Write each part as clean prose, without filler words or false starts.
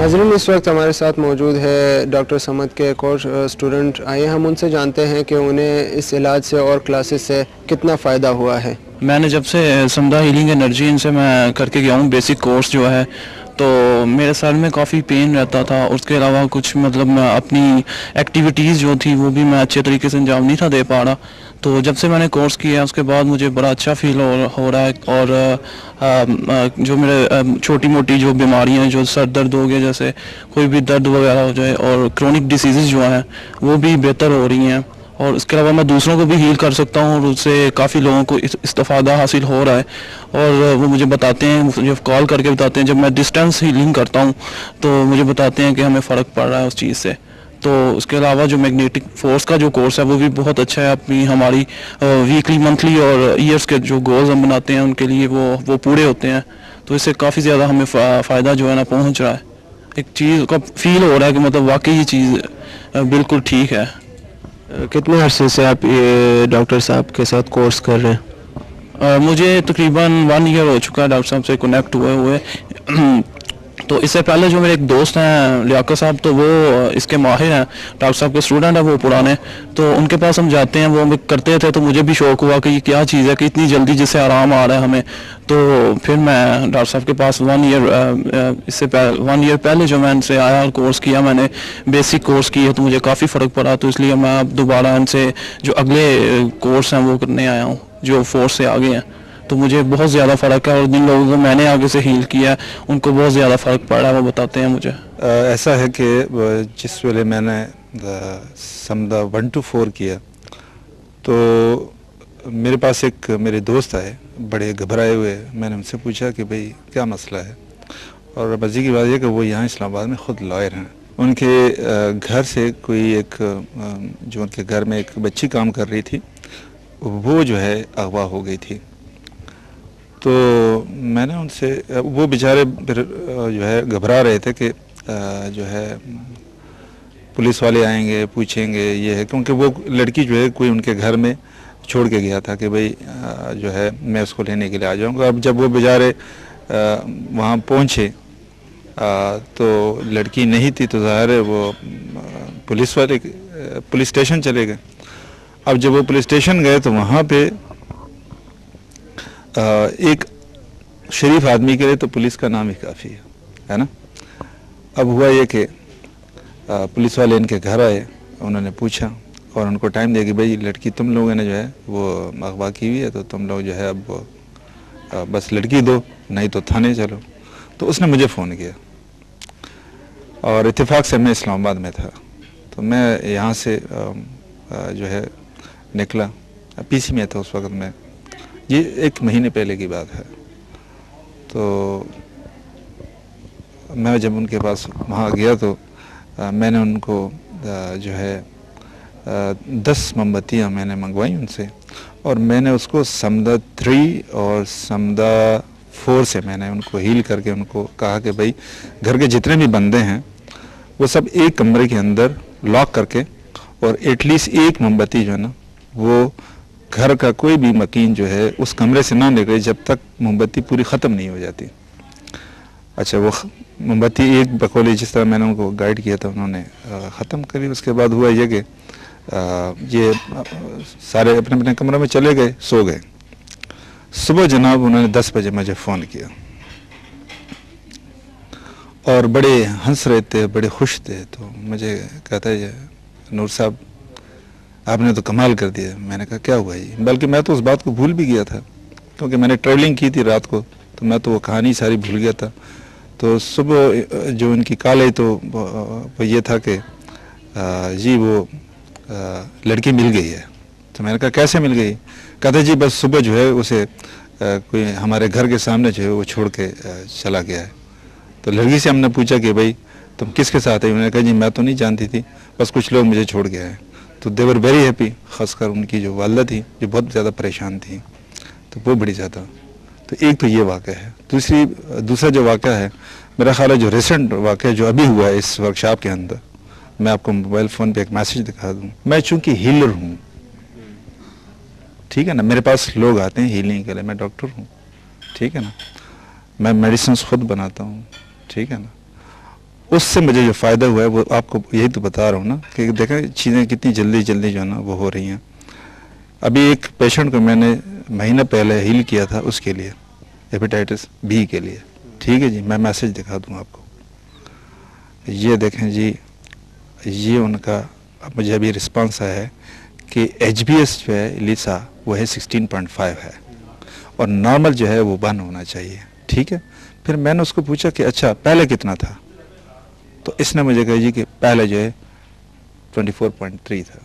ناظرین، اس وقت ہمارے ساتھ موجود ہے ڈاکٹر سمد کے ایک اور اسٹوڈنٹ. آئیے ہم ان سے جانتے ہیں کہ انہیں اس علاج سے اور کلاسز سے کتنا فائدہ ہوا ہے. میں نے جب سے سمدہ ہیلنگ انرجی ان سے میں کر کے گیا ہوں بیسک کورس جو ہے، تو میرے سر میں کافی پین رہتا تھا. اس کے علاوہ کچھ میں اپنی ایکٹیویٹیز جو تھی وہ بھی میں اچھے طریقے سے انجام نہیں تھا دے پا رہا. تو جب سے میں نے کورس کیا اس کے بعد مجھے بڑا اچھا فیل ہو رہا ہے. اور جو میرے چھوٹی موٹی جو بیماریاں ہیں، جو سر درد ہو گیا، جیسے کوئی بھی درد وغیرہ ہو جائے، اور کرونک ڈیزیزز جو ہیں وہ بھی بہتر ہو رہی ہیں. اور اس کے علاوہ میں دوسروں کو بھی ہیل کر سکتا ہوں، اور اس سے کافی لوگوں کو استفادہ حاصل ہو رہا ہے. اور وہ مجھے بتاتے ہیں، مجھے کال کر کے بتاتے ہیں، جب میں ڈسٹینس ہیلنگ کرتا ہوں تو مجھے بتاتے ہیں کہ ہمیں فرق پڑ رہا ہے اس چیز سے. تو اس کے علاوہ جو میگنیٹک فورس کا جو کورس ہے وہ بھی بہت اچھا ہے. اپنی ہماری ویکلی، منتھلی اور ایئرس کے جو گولز ہم بناتے ہیں ان کے لیے وہ پورے ہوتے ہیں. تو اس سے کافی زیادہ ہمیں فائدہ جو ہے نا پہنچ رہا ہے. ایک چیز کا فیل ہو رہا ہے کہ مطلب واقعی یہ چیز بالکل ٹھیک ہے. کتنے عرصے سے آپ یہ ڈاکٹر صاحب کے ساتھ کورس کر رہے ہیں؟ مجھے تقریباً 1 ایئر ہو چکا ہے ڈاکٹر صاحب سے کنیکٹ ہوئے. تو اس سے پہلے جو میرے ایک دوست ہیں لیاقت صاحب، تو وہ اس کے ماہر ہیں، ڈاکٹر صاحب کے اسٹوڈنٹ ہیں وہ پرانے. تو ان کے پاس ہم جاتے ہیں، وہ کرتے تھے، تو مجھے بھی شوق ہوا کہ یہ کیا چیز ہے کہ اتنی جلدی جس سے آرام آ رہا ہے ہمیں. تو پھر میں ڈاکٹر صاحب کے پاس 1 ایئر پہلے جو میں ان سے آیا اور کورس کیا، میں نے بیسک کورس کیا تو مجھے کافی فرق پڑا. تو اس لیے میں اب دوبارہ ان سے جو اگلے کورس ہیں وہ کرنے آیا ہوں جو فورس سے آگے ہیں. تو مجھے بہت زیادہ فرق ہے، اور جن لوگوں کو میں نے آگے سے ہیل کیا ہے ان کو بہت زیادہ فرق پڑ رہا ہے، وہ بتاتے ہیں مجھے. ایسا ہے کہ جس ویلے میں نے سمدہ 1 to 4 کیا تو میرے پاس ایک میرے دوست آئے بڑے گھبرائے ہوئے. میں نے ان سے پوچھا کہ بھئی کیا مسئلہ ہے، اور مزے کی بات یہ کہ وہ یہاں اسلام آباد میں خود لائر ہیں. ان کے گھر سے کوئی ایک جو ان کے گھر میں ایک بچی کام کر رہی تھی، وہ جو ہے اغوا ہو گئی تھی. تو میں نے ان سے، وہ بیچارے پھر جو ہے گھبرا رہے تھے کہ جو ہے پولیس والے آئیں گے پوچھیں گے یہ ہے، کیونکہ وہ لڑکی جو ہے کوئی ان کے گھر میں چھوڑ کے گیا تھا کہ بھئی جو ہے میں اس کو لینے کے لیے آ جاؤں گا. اب جب وہ بیچارے وہاں پہنچے تو لڑکی نہیں تھی، تو ظاہر ہے وہ پولیس اسٹیشن چلے گئے. اب جب وہ پولیس اسٹیشن گئے تو وہاں پہ ایک شریف آدمی کے لیے تو پولیس کا نام ہی کافی ہے نا. اب ہوا یہ کہ پولیس والے ان کے گھر آئے، انہوں نے پوچھا اور ان کو ٹائم دیا کہ بھئی لڑکی تم لوگوں نے جو ہے وہ اغوا کی ہوئی ہے، تو تم لوگ جو ہے اب بس لڑکی دو، نہیں تو تھانے چلو. تو اس نے مجھے فون کیا، اور اتفاق سے میں اسلام آباد میں تھا. تو میں یہاں سے جو ہے نکلا، پی سی میں تھا اس وقت میں، یہ 1 مہینے پہلے کی بات ہے. تو میں جب ان کے پاس وہاں گیا تو میں نے ان کو جو ہے 10 موم بتیاں میں نے منگوائیں ان سے، اور میں نے اس کو سمدہ 3 اور سمدہ 4 سے میں نے ان کو ہیل کر کے ان کو کہا کہ بھئی گھر کے جتنے بھی بندے ہیں وہ سب ایک کمرے کے اندر لاک کر کے، اور ایٹ لیسٹ 1 موم بتی جو ہے نا وہ گھر کا کوئی بھی مکین جو ہے اس کمرے سے نہ نکلے جب تک موم بتی پوری ختم نہیں ہو جاتی. اچھا، وہ موم بتی ایک بقولی جس طرح میں نے ان کو گائیڈ کیا تھا انہوں نے ختم کری. اس کے بعد ہوا یہ کہ یہ سارے اپنے اپنے کمرے میں چلے گئے، سو گئے. صبح جناب انہوں نے 10 بجے مجھے فون کیا، اور بڑے ہنس رہے تھے، بڑے خوش تھے. تو مجھے کہتا ہے نور صاحب آپ نے تو کمال کر دیا. میں نے کہا کیا ہوا یہ، بلکہ میں تو اس بات کو بھول بھی گیا تھا کیونکہ میں نے ٹریولنگ کی تھی رات کو، تو میں تو وہ کہانی ساری بھول گیا تھا. تو صبح جو ان کی کال آئی تو وہ یہ تھا کہ جی وہ لڑکی مل گئی ہے. تو میں نے کہا کیسے مل گئی؟ کہتے جی بس صبح جو ہے اسے کوئی ہمارے گھر کے سامنے جو ہے وہ چھوڑ کے چلا گیا ہے. تو لڑکی سے ہم نے پوچھا کہ بھائی تم کس کے ساتھ ہے؟ انہوں نے کہا جی میں تو نہیں جانتی تھی، بس کچھ لوگ مجھے چھوڑ گیا ہے. تو دے ور ویری ہیپی، خاص کر ان کی جو والدہ تھی جو بہت زیادہ پریشان تھی، تو وہ بڑی زیادہ. تو ایک تو یہ واقعہ ہے. دوسرا جو واقعہ ہے میرا خیال ہے جو ریسنٹ واقعہ جو ابھی ہوا ہے اس ورکشاپ کے اندر، میں آپ کو موبائل فون پہ ایک میسج دکھا دوں. میں چونکہ ہیلر ہوں، ٹھیک ہے نا، میرے پاس لوگ آتے ہیں ہیلنگ کے لیے، میں ڈاکٹر ہوں، ٹھیک ہے نا، میں میڈیسنس خود بناتا ہوں، ٹھیک ہے نا. اس سے مجھے جو فائدہ ہوا ہے وہ آپ کو یہی تو بتا رہا ہوں نا کہ دیکھیں چیزیں کتنی جلدی جو ہے نا وہ ہو رہی ہیں. ابھی ایک پیشنٹ کو میں نے مہینہ پہلے ہیل کیا تھا اس کے لیے ہیپیٹائٹس بی کے لیے. ٹھیک ہے جی, میں میسج دکھا دوں آپ کو. یہ دیکھیں جی, یہ ان کا مجھے ابھی رسپانس آیا ہے کہ ایچ بی ایس جو ہے لیسا وہ ہے 16.5 ہے اور نارمل جو ہے وہ 1 ہونا چاہیے. ٹھیک ہے, پھر میں نے اس کو پوچھا کہ اچھا پہلے کتنا تھا, تو اس نے مجھے کہا جی کہ پہلے جو ہے 24.3 تھا.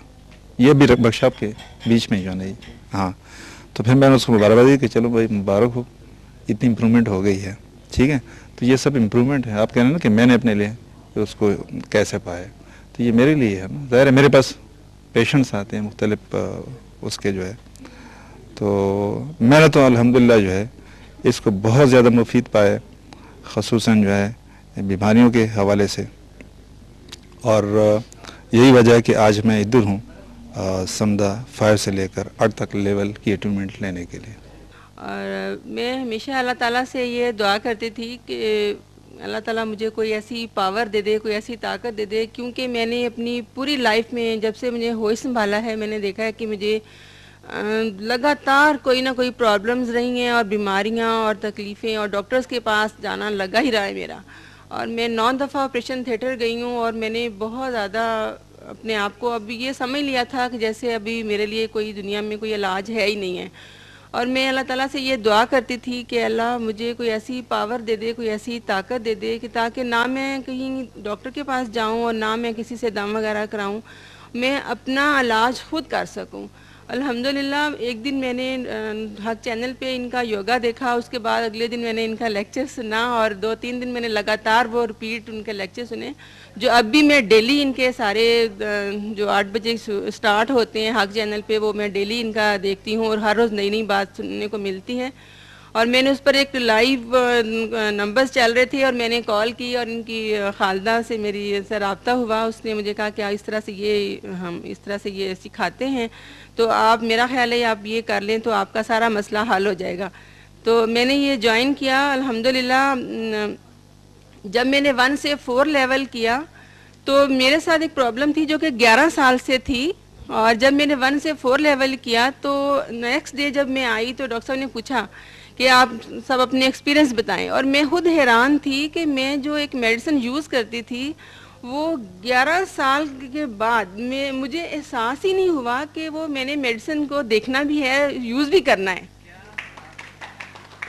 یہ بھی ورکشاپ کے بیچ میں جو ہے نا. ہاں, تو پھر میں نے اس کو مبارکباد دی کہ چلو بھائی مبارک ہو, اتنی امپرومنٹ ہو گئی ہے. ٹھیک ہے, تو یہ سب امپرومنٹ ہے. آپ کہہ رہے ہیں نا کہ میں نے اپنے لیے اس کو کیسے پایا, تو یہ میرے لیے ہے نا. ظاہر ہے میرے پاس پیشنٹس آتے ہیں مختلف اس کے جو ہے, تو میں نے تو الحمدللہ جو ہے اس کو بہت زیادہ مفید پایا, خصوصاً جو ہے بیماریوں کے حوالے سے. اور یہی وجہ ہے کہ آج میں ادھر ہوں سمدہ 5 سے لے کر 8 تک لیول کی اٹیومنٹ لینے کے لیے. اور میں ہمیشہ اللہ تعالیٰ سے یہ دعا کرتی تھی کہ اللہ تعالیٰ مجھے کوئی ایسی پاور دے دے, کوئی ایسی طاقت دے دے, کیونکہ میں نے اپنی پوری لائف میں جب سے مجھے ہوش سنبھالا ہے میں نے دیکھا ہے کہ مجھے لگاتار کوئی نہ کوئی پرابلمز رہی ہیں اور بیماریاں اور تکلیفیں, اور ڈاکٹرز کے پاس جانا لگا ہی رہا ہے میرا. اور میں 9 دفعہ آپریشن تھیٹر گئی ہوں اور میں نے بہت زیادہ اپنے آپ کو ابھی یہ سمجھ لیا تھا کہ جیسے ابھی میرے لیے کوئی دنیا میں کوئی علاج ہے ہی نہیں ہے. اور میں اللہ تعالیٰ سے یہ دعا کرتی تھی کہ اللہ مجھے کوئی ایسی پاور دے دے, کوئی ایسی طاقت دے دے کہ تاکہ نہ میں کہیں ڈاکٹر کے پاس جاؤں اور نہ میں کسی سے دم وغیرہ کراؤں, میں اپنا علاج خود کر سکوں. الحمدللہ ایک دن میں نے حق چینل پہ ان کا یوگا دیکھا, اس کے بعد اگلے دن میں نے ان کا لیکچر سنا اور 2-3 دن میں نے لگاتار وہ ریپیٹ ان کے لیکچر سنے, جو اب بھی میں ڈیلی ان کے سارے جو 8 بجے سٹارٹ ہوتے ہیں حق چینل پہ وہ میں ڈیلی ان کا دیکھتی ہوں اور ہر روز نئی نئی بات سننے کو ملتی ہے. اور میں نے اس پر ایک لائیو نمبرز چل رہے تھے اور میں نے کال کی اور ان کی خالدہ سے میری سے رابطہ ہوا. اس نے مجھے کہا کہ اس طرح سے ہم اس طرح سے یہ سکھاتے ہیں, تو آپ میرا خیال ہے آپ یہ کر لیں تو آپ کا سارا مسئلہ حل ہو جائے گا. تو میں نے یہ جوائن کیا. الحمدللہ جب میں نے 1 سے 4 لیول کیا تو میرے ساتھ ایک پرابلم تھی جو کہ 11 سال سے تھی, اور جب میں نے 1 سے 4 لیول کیا تو نیکسٹ ڈے جب میں آئی تو ڈاکٹر صاحب نے پوچھا کہ آپ سب اپنے ایکسپیرینس بتائیں, اور میں خود حیران تھی کہ میں جو ایک میڈیسن یوز کرتی تھی وہ 11 سال کے بعد مجھے احساس ہی نہیں ہوا کہ وہ میں نے میڈیسن کو دیکھنا بھی ہے, یوز بھی کرنا ہے.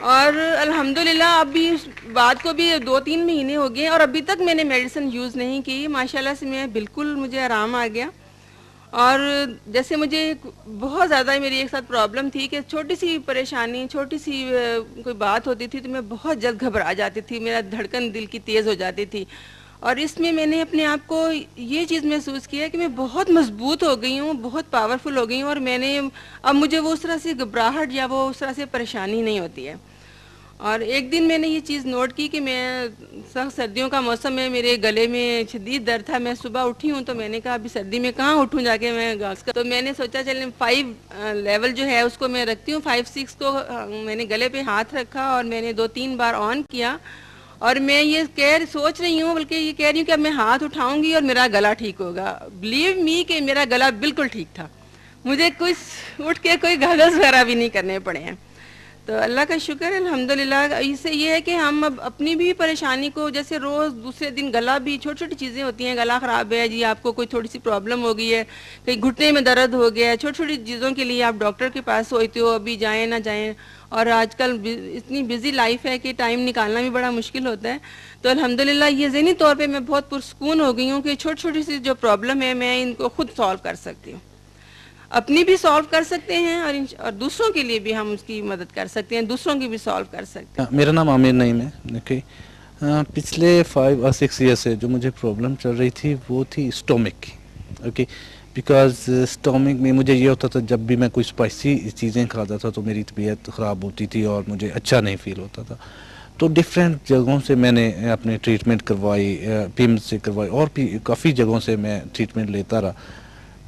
اور الحمدللہ اب بھی اس بات کو بھی 2-3 مہینے ہو گئے اور ابھی تک میں نے میڈیسن یوز نہیں کی. ماشاءاللہ سے میں بالکل مجھے آرام آ گیا. اور جیسے مجھے بہت زیادہ میری ایک ساتھ پرابلم تھی کہ چھوٹی سی پریشانی, چھوٹی سی کوئی بات ہوتی تھی تو میں بہت جلد گھبرا جاتی تھی, میرا دھڑکن دل کی تیز ہو جاتی تھی. اور اس میں نے اپنے آپ کو یہ چیز محسوس کیا کہ میں بہت مضبوط ہو گئی ہوں, بہت پاورفل ہو گئی ہوں, اور میں نے اب مجھے وہ اس طرح سے گھبراہٹ یا وہ اس طرح سے پریشانی نہیں ہوتی ہے. اور ایک دن میں نے یہ چیز نوٹ کی کہ میں سخت سردیوں کا موسم ہے, میرے گلے میں شدید درد تھا. میں صبح اٹھی ہوں تو میں نے کہا ابھی سردی میں کہاں اٹھوں جا کے میں گاس کا, تو میں نے سوچا چلیں 5 لیول جو ہے اس کو میں رکھتی ہوں. 5-6 کو میں نے گلے پہ ہاتھ رکھا اور میں نے 2-3 بار آن کیا, اور میں یہ سوچ رہی ہوں بلکہ یہ کہہ رہی ہوں کہ اب میں ہاتھ اٹھاؤں گی اور میرا گلا ٹھیک ہوگا. بلیو می کہ میرا گلا بالکل ٹھیک تھا, مجھے کچھ اٹھ کے کوئی گھاگز وغیرہ بھی نہیں کرنے پڑے ہیں. تو اللہ کا شکر ہے الحمدللہ. اس سے یہ ہے کہ ہم اب اپنی بھی پریشانی کو, جیسے روز دوسرے دن گلا بھی چھوٹی چھوٹی چیزیں ہوتی ہیں, گلا خراب ہے جی, آپ کو کوئی تھوڑی سی پرابلم ہو گئی ہے, کہیں گھٹنے میں درد ہو گیا ہے, چھوٹی چھوٹی چیزوں کے لیے آپ ڈاکٹر کے پاس ہوتے ہو, ابھی جائیں نہ جائیں. اور آج کل اتنی بزی لائف ہے کہ ٹائم نکالنا بھی بڑا مشکل ہوتا ہے. تو الحمدللہ یہ ذہنی طور پہ میں بہت پرسکون ہو گئی ہوں کہ چھوٹی چھوٹی سی جو پرابلم ہے میں ان کو خود سالو کر سکتی ہوں, اپنی بھی سالو کر سکتے ہیں اور دوسروں کے لیے بھی ہم اس کی مدد کر سکتے ہیں, دوسروں کی بھی سالو کر سکتے ہیں. میرا نام عامر نعیم ہے. پچھلے 5 اور 6 ایئر سے جو مجھے پرابلم چل رہی تھی وہ تھی اسٹومک کی. اوکے, بیکاز اسٹومک میں مجھے یہ ہوتا تھا جب بھی میں کوئی اسپائسی چیزیں کھاتا تھا تو میری طبیعت خراب ہوتی تھی اور مجھے اچھا نہیں فیل ہوتا تھا. تو ڈفرینٹ جگہوں سے میں نے اپنے ٹریٹمنٹ کروائی, پیمز سے کروائی, اور بھی کافی جگہوں سے میں ٹریٹمنٹ لیتا رہا,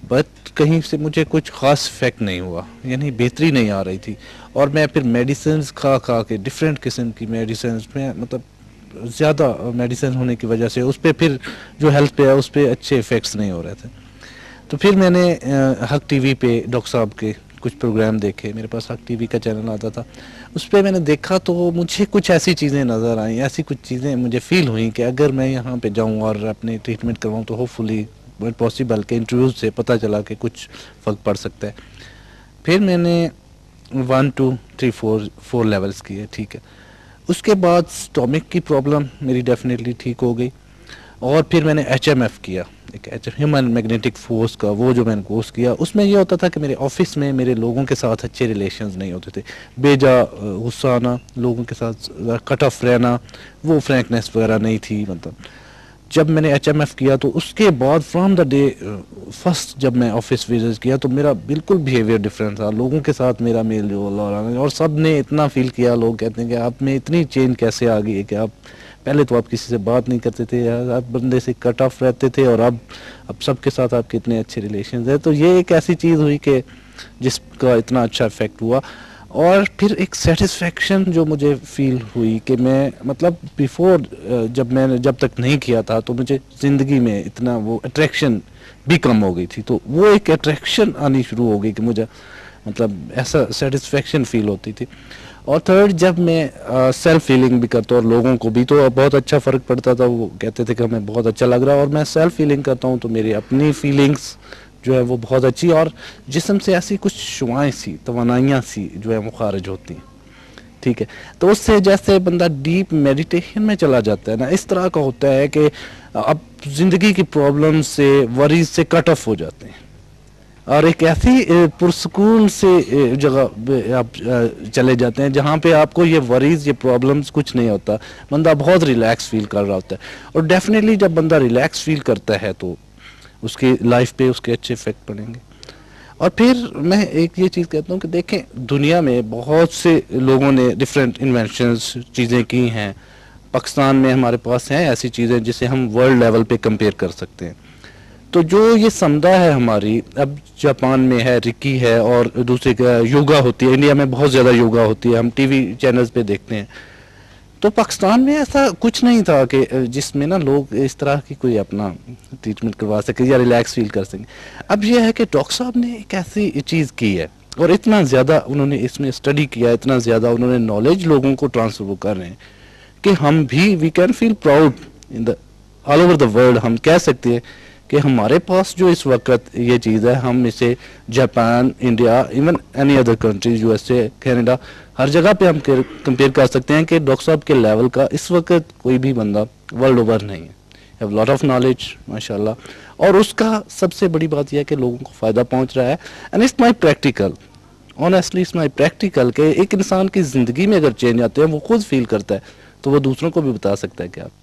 بٹ کہیں سے مجھے کچھ خاص افیکٹ نہیں ہوا, یعنی بہتری نہیں آ رہی تھی. اور میں پھر میڈیسنز کھا کے ڈفرینٹ قسم کی میڈیسنز میں مطلب زیادہ میڈیسن ہونے کی وجہ سے اس پہ پھر جو ہیلتھ پہ ہے اس پہ اچھے افیکٹس نہیں ہو رہے تھے. تو پھر میں نے حق ٹی وی پہ ڈاکٹر صاحب کے کچھ پروگرام دیکھے. میرے پاس حق ٹی وی کا چینل آتا تھا, اس پہ میں نے دیکھا تو مجھے کچھ ایسی چیزیں نظر آئیں, ایسی کچھ چیزیں مجھے فیل ہوئیں کہ اگر میں یہاں پہ جاؤں اور اپنے ٹریٹمنٹ کرواؤں تو ہوپ فلی پاسبل کہ انٹرویوز سے پتہ چلا کہ کچھ فرق پڑ سکتا ہے. پھر میں نے 1 2 3 4 لیولس کیے, ٹھیک ہے. اس کے بعد اسٹامک کی پرابلم میری ڈیفینیٹلی ٹھیک ہو گئی, اور پھر میں نے HMF کیا, ایک ہیومن میگنیٹک فورس کا وہ جو میں نے کورس کیا. اس میں یہ ہوتا تھا کہ میرے آفس میں میرے لوگوں کے ساتھ اچھے ریلیشنز نہیں ہوتے تھے, بے جا غصہ آنا, لوگوں کے ساتھ کٹ آف رہنا, وہ فرینکنیس وغیرہ نہیں تھی. مطلب جب میں نے HMF کیا تو اس کے بعد فرام دا ڈے فرسٹ جب میں آفس وزٹ کیا تو میرا بالکل بیہیویئر ڈفرینٹ تھا. لوگوں کے ساتھ میرا میل جول اور سب نے اتنا فیل کیا, لوگ کہتے ہیں کہ آپ میں اتنی چینج کیسے آ گئی ہے کہ آپ پہلے تو آپ کسی سے بات نہیں کرتے تھے, آپ بندے سے کٹ آف رہتے تھے, اور اب سب کے ساتھ آپ کے اتنے اچھے ریلیشنز ہیں. تو یہ ایک ایسی چیز ہوئی کہ جس کا اتنا اچھا افیکٹ ہوا. اور پھر ایک سیٹسفیکشن جو مجھے فیل ہوئی کہ میں مطلب بیفور جب تک نہیں کیا تھا تو مجھے زندگی میں اتنا وہ اٹریکشن بھی کم ہو گئی تھی. تو وہ ایک اٹریکشن آنی شروع ہو گئی کہ مجھے مطلب ایسا سیٹسفیکشن فیل ہوتی تھی. اور تھرڈ جب میں سیلف فیلنگ بھی کرتا ہوں اور لوگوں کو بھی تو بہت اچھا فرق پڑتا تھا. وہ کہتے تھے کہ ہمیں بہت اچھا لگ رہا ہے, اور میں سیلف فیلنگ کرتا ہوں تو میری اپنی فیلنگس جو ہے وہ بہت اچھی, اور جسم سے ایسی کچھ شعائیں سی توانائیاں سی جو ہے وہ خارج ہوتی ہیں, ٹھیک ہے. تو اس سے جیسے بندہ ڈیپ میڈیٹیشن میں چلا جاتا ہے نا, اس طرح کا ہوتا ہے کہ اب زندگی کی پرابلم سے وریز سے کٹ آف ہو جاتے ہیں, اور ایک ایسی پرسکون سے جگہ آپ چلے جاتے ہیں جہاں پہ آپ کو یہ وریز یہ پرابلمز کچھ نہیں ہوتا. بندہ بہت ریلیکس فیل کر رہا ہوتا ہے, اور ڈیفینیٹلی جب بندہ ریلیکس فیل کرتا ہے تو اس کی لائف پہ اس کے اچھے افیکٹ پڑیں گے. اور پھر میں ایک یہ چیز کہتا ہوں کہ دیکھیں دنیا میں بہت سے لوگوں نے ڈفرینٹ انوینشنز چیزیں کی ہیں. پاکستان میں ہمارے پاس ہیں ایسی چیزیں جسے ہم ورلڈ لیول پہ کمپیئر کر سکتے ہیں. تو جو یہ سمدہ ہے ہماری, اب جاپان میں ہے رکی ہے, اور دوسرے کا یوگا ہوتی ہے, انڈیا میں بہت زیادہ یوگا ہوتی ہے, ہم ٹی وی چینلز پہ دیکھتے ہیں. تو پاکستان میں ایسا کچھ نہیں تھا کہ جس میں نا لوگ اس طرح کی کوئی اپنا ٹریٹمنٹ کروا سکے یا ریلیکس فیل کر سکیں. اب یہ ہے کہ ڈاکٹر صاحب نے ایک ایسی چیز کی ہے, اور اتنا زیادہ انہوں نے اس میں اسٹڈی کیا, اتنا زیادہ انہوں نے نالج لوگوں کو ٹرانسفر کر رہے ہیں کہ ہم بھی we can feel proud in the all over the world. ہم کہہ سکتے ہیں کہ ہمارے پاس جو اس وقت یہ چیز ہے, ہم اسے Japan, India, even any other countries, USA, Canada, ہر جگہ پہ ہم کمپیئر کر سکتے ہیں کہ ڈاکٹر صاحب کے لیول کا اس وقت کوئی بھی بندہ ورلڈ اوور نہیں ہے. ہیو لاٹ آف نالج ماشاء اللہ, اور اس کا سب سے بڑی بات یہ ہے کہ لوگوں کو فائدہ پہنچ رہا ہے. And it's my practical, honestly it's my practical کہ ایک انسان کی زندگی میں اگر چینج آتے ہیں وہ خود فیل کرتا ہے تو وہ دوسروں کو بھی بتا سکتا ہے کہ آپ